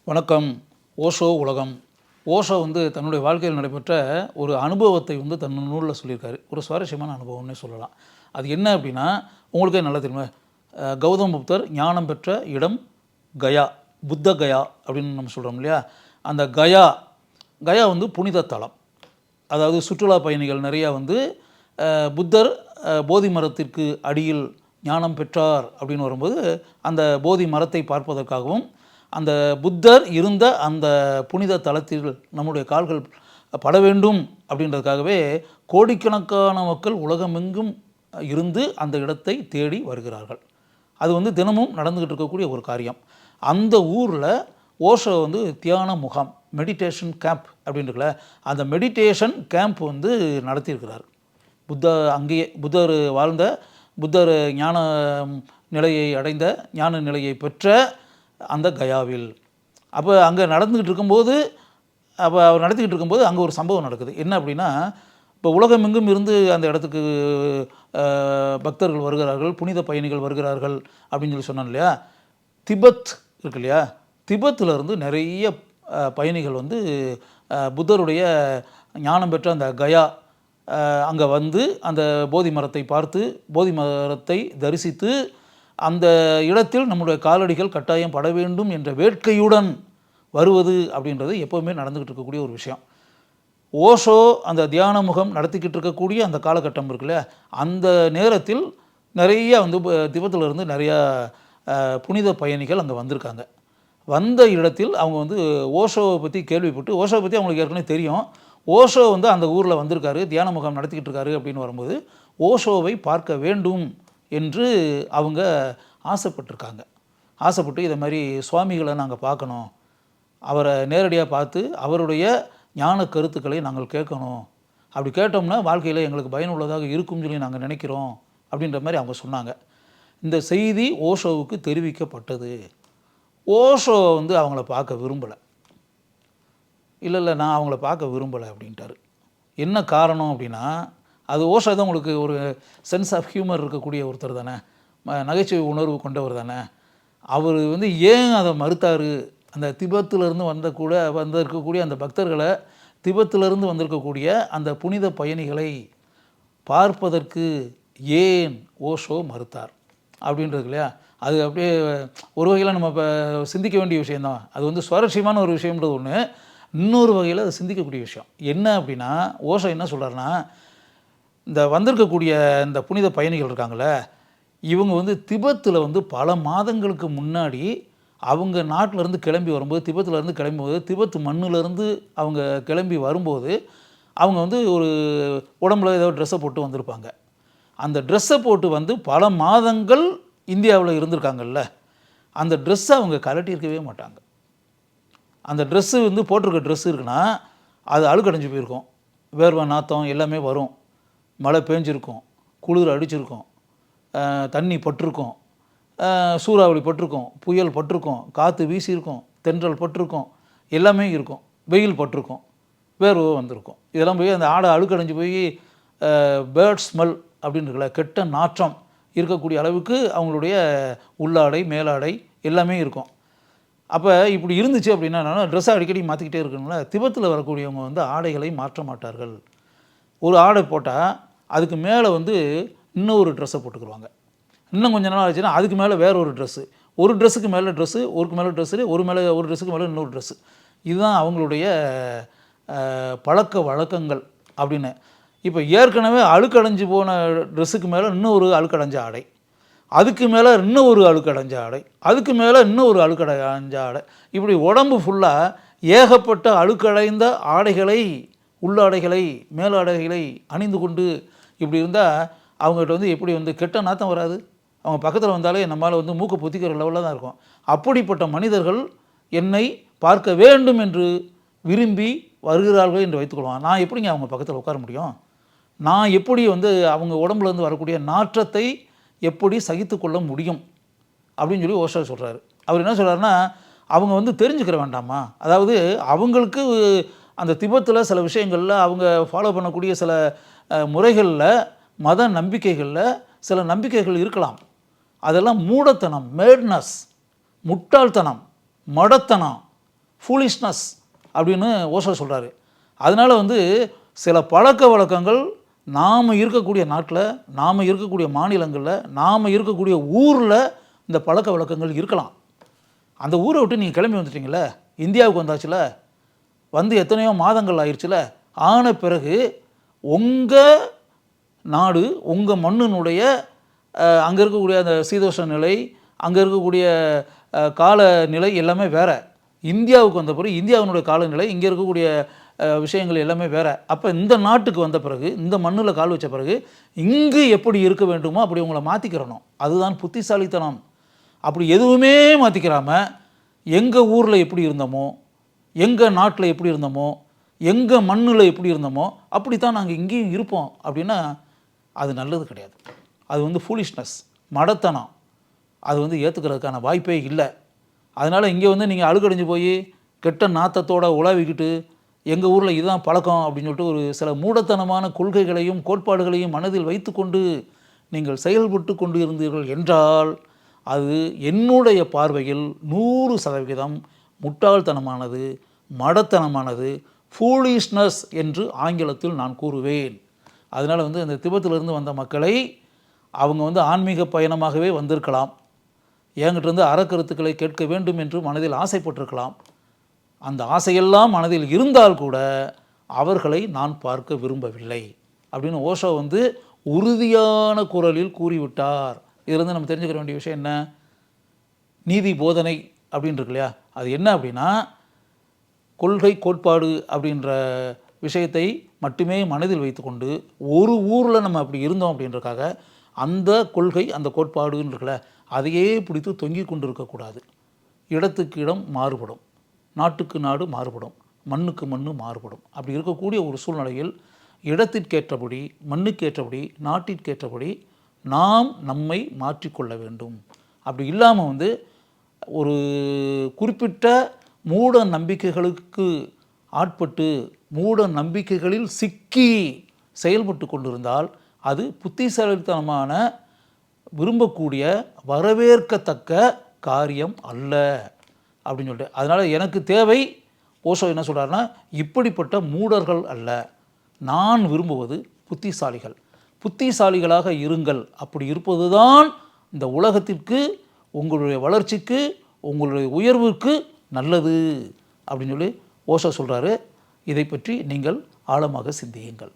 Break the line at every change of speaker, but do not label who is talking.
வணக்கம். ஓஷோ உலகம். ஓஷோ தன்னுடைய வாழ்க்கையில் நடைபெற்ற ஒரு அனுபவத்தை தன் நூலில் சொல்லியிருக்காரு. ஒரு சுவாரஸ்யமான அனுபவம்னே சொல்லலாம். அது என்ன அப்படின்னா, உங்களுக்கே நல்லா தெரியுமா, கௌதம புத்தர் ஞானம் பெற்ற இடம் கயா, புத்த கயா அப்படின்னு நம்ம சொல்கிறோம் இல்லையா. அந்த கயா கயா புனித தலம். அதாவது சுற்றுலா பயணிகள் நிறையா புத்தர் போதி மரத்திற்கு அடியில் ஞானம் பெற்றார் அப்படின்னு வரும்போது அந்த போதி மரத்தை பார்ப்பதற்காகவும் அந்த புத்தர் இருந்த அந்த புனித தலத்தில் நம்முடைய கால்கள் பட வேண்டும் அப்படின்றதுக்காகவே கோடிக்கணக்கான மக்கள் உலகமெங்கும் இருந்து அந்த இடத்தை தேடி வருகிறார்கள். அது தினமும் நடந்துக்கிட்டு இருக்கக்கூடிய ஒரு காரியம். அந்த ஊரில் ஓஷோ தியான முகாம், மெடிடேஷன் கேம்ப் அப்படின்றதுல அந்த மெடிடேஷன் கேம்ப் நடத்தியிருக்கிறார். அங்கேயே புத்தர் வாழ்ந்த, புத்தர் ஞான நிலையை அடைந்த, ஞான நிலையை பெற்ற அந்த கயாவில். அப்போ அங்கே நடந்துக்கிட்டு இருக்கும்போது அவர் நடத்திக்கிட்டு இருக்கும்போது அங்கே ஒரு சம்பவம் நடக்குது. என்ன அப்படின்னா, இப்போ உலகமெங்கும் இருந்து அந்த இடத்துக்கு பக்தர்கள் வருகிறார்கள், புனித பயணிகள் வருகிறார்கள் அப்படின்னு சொல்லி சொன்னோம் இல்லையா. திபெத் இருக்கு இல்லையா, திபெத்திலிருந்து நிறைய பயணிகள் புத்தருடைய ஞானம் பெற்ற அந்த கயா அங்கே அந்த போதி மரத்தை பார்த்து, போதி மரத்தை தரிசித்து, அந்த இடத்தில் நம்முடைய காலடிகள் கட்டாயம் பட வேண்டும் என்ற வேட்கையுடன் வருவது அப்படின்றது எப்போவுமே நடந்துக்கிட்டு இருக்கக்கூடிய ஒரு விஷயம். ஓஷோ அந்த தியான முகம் நடத்திக்கிட்டு இருக்கக்கூடிய அந்த காலகட்டம் இருக்குல்ல, அந்த நேரத்தில் நிறைய திபெத்திலிருந்து நிறையா புனித பயணிகள் அங்கே வந்திருக்காங்க. வந்த இடத்தில் அவங்க ஓஷோவை பற்றி கேள்விப்பட்டு, ஓஷோவை பற்றி அவங்களுக்கு ஏற்கனவே தெரியும். ஓஷோ அந்த ஊரில் வந்திருக்காரு, தியான முகாம் நடத்திக்கிட்டு இருக்காரு அப்படின்னு வரும்போது ஓஷோவை பார்க்க வேண்டும் என்று அவங்க ஆசைப்பட்டிருக்காங்க. ஆசைப்பட்டு இதை மாதிரி சுவாமிகளை நாங்கள் பார்க்கணும், அவரை நேரடியாக பார்த்து அவருடைய ஞான கருத்துக்களை நாங்கள் கேட்கணும், அப்படி கேட்டோம்னா வாழ்க்கையில் எங்களுக்கு பயனுள்ளதாக இருக்கும்னு சொல்லி நாங்கள் நினைக்கிறோம் அப்படின்ற மாதிரி அவங்க சொன்னாங்க. இந்த செய்தி ஓஷோவுக்கு தெரிவிக்கப்பட்டது. ஓஷோ அவங்கள பார்க்க விரும்பலை. இல்லை நான் அவங்கள பார்க்க விரும்பலை அப்படின்ட்டார். என்ன காரணம் அப்படின்னா, அது ஓஷோ தான் உங்களுக்கு ஒரு சென்ஸ் ஆஃப் ஹியூமர் இருக்கக்கூடிய ஒருத்தர் தானே, நகைச்சுவை உணர்வு கொண்டவர் தானே. அவர் ஏன் அதை மறுத்தார்? அந்த திபெத்திலிருந்து வந்திருக்கக்கூடிய அந்த பக்தர்களை, திபெத்திலிருந்து வந்திருக்கக்கூடிய அந்த புனித பயணிகளை பார்ப்பதற்கு ஏன் ஓஷோ மறுத்தார் அப்படின்றது இல்லையா. அது அப்படியே ஒரு வகையில் நம்ம இப்போ சிந்திக்க வேண்டிய விஷயந்தான். அது சுவாரஸ்யமான ஒரு விஷயம்ன்றது ஒன்று. இன்னொரு வகையில் அது சிந்திக்கக்கூடிய விஷயம் என்ன அப்படின்னா, ஓஷோ என்ன சொல்கிறாருன்னா, இந்த வந்திருக்கக்கூடிய இந்த புனித பயணிகள் இருக்காங்களே, இவங்க திபெத்தில் பல மாதங்களுக்கு முன்னாடி அவங்க நாட்டிலேருந்து கிளம்பி வரும்போது, திபெத்திலேருந்து கிளம்பும்போது, திபெத் மண்ணிலேருந்து அவங்க கிளம்பி வரும்போது அவங்க ஒரு உடம்புல ஏதோ ட்ரெஸ்ஸை போட்டு வந்திருப்பாங்க. அந்த ட்ரெஸ்ஸை போட்டு பல மாதங்கள் இந்தியாவில் இருந்திருக்காங்கல்ல, அந்த ட்ரெஸ்ஸை அவங்க கலட்டியிருக்கவே மாட்டாங்க. அந்த ட்ரெஸ்ஸு போட்டிருக்க ட்ரெஸ் இருக்குன்னா அது அழுக்கடைஞ்சு போயிருக்கும், வேர்வை நாத்தம் எல்லாமே வரும், மழை பேஞ்சிருக்கும், குளிர் அடிச்சிருக்கும், தண்ணி பட்டிருக்கும், சூறாவளி பட்டிருக்கும், புயல் பட்டிருக்கும், காற்று வீசியிருக்கும், தென்றல் பட்டிருக்கும், எல்லாமே இருக்கும், வெயில் பட்டிருக்கும், வேர்வை வந்திருக்கும். இதெல்லாம் போய் அந்த ஆடை அழுக்கடைஞ்சு போய் பேர்ட் ஸ்மெல் அப்படின்னு இருக்குல்ல, கெட்ட நாற்றம் இருக்கக்கூடிய அளவுக்கு அவங்களுடைய உள்ளாடை மேலாடை எல்லாமே இருக்கும். அப்போ இப்படி இருந்துச்சு அப்படின்னா, ட்ரெஸ்ஸை அடிக்கடி மாற்றிக்கிட்டே இருக்கணும்ல. திபெத்தில் வரக்கூடியவங்க ஆடைகளை மாற்ற மாட்டார்கள். ஒரு ஆடை போட்டால் அதுக்கு மேலே இன்னொரு ட்ரெஸ்ஸை போட்டுக்குருவாங்க. இன்னும் கொஞ்சம் நாள் ஆச்சுன்னா அதுக்கு மேலே வேறு ஒரு ட்ரெஸ்ஸு, ஒரு ட்ரெஸ்ஸுக்கு மேலே ட்ரெஸ்ஸு, ஒருக்கு மேலே ட்ரெஸ்ஸு, ஒரு ட்ரெஸ்ஸுக்கு மேலே இன்னொரு ட்ரெஸ்ஸு. இதுதான் அவங்களுடைய பழக்க வழக்கங்கள் அப்படின்னு. இப்போ ஏற்கனவே அழுக்கடைஞ்சு போன ட்ரெஸ்ஸுக்கு மேலே இன்னொரு அழுக்கடைஞ்ச ஆடை, அதுக்கு மேலே இன்னொரு அழுக்கடைஞ்ச ஆடை, அதுக்கு மேலே இன்னொரு அழுக்கடைஞ்ச ஆடை, இப்படி உடம்பு ஃபுல்லாக ஏகப்பட்ட அழுக்கடைந்த ஆடைகளை, உள்ளாடைகளை, மேலாடைகளை அணிந்து கொண்டு இப்படி இருந்தால் அவங்ககிட்ட எப்படி கெட்ட நாத்தம் வராது? அவங்க பக்கத்தில் வந்தாலே நம்மளால் மூக்கை பொத்திக்கிற லெவலில் தான் இருக்கும். அப்படிப்பட்ட மனிதர்கள் என்னை பார்க்க வேண்டும் என்று விரும்பி வருகிறார்கள் என்று வைத்துக்கொள்வாங்க. நான் எப்படிங்க அவங்க பக்கத்தில் உட்கார முடியும்? நான் எப்படி அவங்க உடம்புலேருந்து வரக்கூடிய நாற்றத்தை எப்படி சகித்து கொள்ள முடியும் அப்படின்னு சொல்லி ஓஷோ சொல்கிறாரு. அவர் என்ன சொல்கிறாருன்னா, அவங்க தெரிஞ்சுக்கிற வேண்டாமா? அதாவது அவங்களுக்கு அந்த திபெத்தில் சில விஷயங்களில் அவங்க ஃபாலோ பண்ணக்கூடிய சில முறைகளில், மத நம்பிக்கைகளில் சில நம்பிக்கைகள் இருக்கலாம். அதெல்லாம் மூடத்தனம், மேட்னஸ், முட்டாள்தனம், மடத்தனம், ஃபூலிஷ்னஸ் அப்படின்னு ஓஷோ சொல்கிறாரு. அதனால் வந்து சில பழக்க வழக்கங்கள் நாம் இருக்கக்கூடிய நாட்டில், நாம் இருக்கக்கூடிய மாநிலங்களில், நாம் இருக்கக்கூடிய ஊரில் இந்த பழக்க வழக்கங்கள் இருக்கலாம். அந்த ஊரை விட்டு நீங்கள் கிளம்பி வந்துட்டீங்களே, இந்தியாவுக்கு வந்தாச்சுல, வந்து எத்தனையோ மாதங்கள் ஆயிடுச்சுல, ஆன பிறகு உங்கள் நாடு, உங்கள் மண்ணினுடைய அங்கே இருக்கக்கூடிய அந்த சீதோஷ்ண நிலை, அங்கே இருக்கக்கூடிய காலநிலை எல்லாமே வேறு. இந்தியாவுக்கு வந்த பிறகு இந்தியாவினுடைய காலநிலை, இங்கே இருக்கக்கூடிய விஷயங்கள் எல்லாமே வேறு. அப்போ இந்த நாட்டுக்கு வந்த பிறகு, இந்த மண்ணில் கால் வச்ச பிறகு இங்கு எப்படி இருக்க வேண்டுமோ அப்படி உங்களை மாற்றிக்கிறணும். அதுதான் புத்திசாலித்தனம். அப்படி எதுவுமே மாற்றிக்கிறாமல் எங்கள் ஊரில் எப்படி இருந்தோமோ, எங்கள் நாட்டில் எப்படி இருந்தோமோ, எங்கள் மண்ணில் எப்படி இருந்தோமோ அப்படித்தான் நாங்கள் இங்கேயும் இருப்போம் அப்படின்னா அது நல்லது கிடையாது. அது வந்து ஃபூலிஷ்னஸ், மடத்தனம். அது வந்து ஏற்றுக்கிறதுக்கான வாய்ப்பே இல்லை. அதனால் இங்கே வந்து நீங்கள் அழுக்கடைஞ்சு போய் கெட்ட நாத்தத்தோடு உலாவிக்கிட்டு எங்கள் ஊரில் இதுதான் பழக்கம் அப்படின்னு சொல்லிட்டு ஒரு சில மூடத்தனமான கொள்கைகளையும் கோட்பாடுகளையும் மனதில் வைத்து கொண்டு நீங்கள் செயல்பட்டு கொண்டு இருந்தீர்கள் என்றால் அது என்னுடைய பார்வையில் 100% முட்டாள்தனமானது, மடத்தனமானது, ஃபூலிஷ்னஸ் என்று ஆங்கிலத்தில் நான் கூறுவேன். அதனால் வந்து அந்த திபெத்திலிருந்து வந்த மக்களை அவங்க வந்து ஆன்மீக பயணமாகவே வந்திருக்கலாம், என்கிட்டருந்து அறக்கருத்துக்களை கேட்க வேண்டும் என்று மனதில் ஆசைப்பட்டிருக்கலாம். அந்த ஆசையெல்லாம் மனதில் இருந்தால் கூட அவர்களை நான் பார்க்க விரும்பவில்லை அப்படின்னு ஓஷோ வந்து உறுதியான குரலில் கூறிவிட்டார். இதிலிருந்து நம்ம தெரிஞ்சுக்கிற வேண்டிய விஷயம் என்ன? நீதி போதனை அப்படின்னு இருக்கு இல்லையா, அது என்ன அப்படின்னா கொள்கை கோட்பாடு அப்படின்ற விஷயத்தை மட்டுமே மனதில் வைத்துக்கொண்டு ஒரு ஊரில் நம்ம அப்படி இருந்தோம் அப்படின்றக்காக அந்த கொள்கை அந்த கோட்பாடுன்னு இருக்குல்ல அதையே பிடித்து தொங்கி கொண்டு இருக்கக்கூடாது. இடத்துக்கு இடம் மாறுபடும், நாட்டுக்கு நாடு மாறுபடும், மண்ணுக்கு மண்ணு மாறுபடும். அப்படி இருக்கக்கூடிய ஒரு சூழ்நிலையில் இடத்திற்கேற்றபடி, மண்ணுக்கேற்றபடி, நாட்டிற்கேற்றபடி நாம் நம்மை மாற்றிக்கொள்ள வேண்டும். அப்படி இல்லாமல் வந்து ஒரு குறிப்பிட்ட மூட நம்பிக்கைகளுக்கு ஆட்பட்டு மூட நம்பிக்கைகளில் சிக்கி செயல்பட்டு கொண்டிருந்தால் அது புத்திசாலித்தனமான, விரும்பக்கூடிய, வரவேற்கத்தக்க காரியம் அல்ல அப்படின்னு சொல்லிட்டு. அதனால் எனக்கு தேவை, ஓஷோ என்ன சொல்கிறாருன்னா, இப்படிப்பட்ட மூடர்கள் அல்ல, நான் விரும்புவது புத்திசாலிகள். புத்திசாலிகளாக இருங்கள். அப்படி இருப்பது தான் இந்த உலகத்திற்கு, உங்களுடைய வளர்ச்சிக்கு, உங்களுடைய உயர்வுக்கு நல்லது அப்படின்னு சொல்லி ஓஷோ சொல்கிறாரு. இதை பற்றி நீங்கள் ஆழமாக சிந்தியுங்கள்.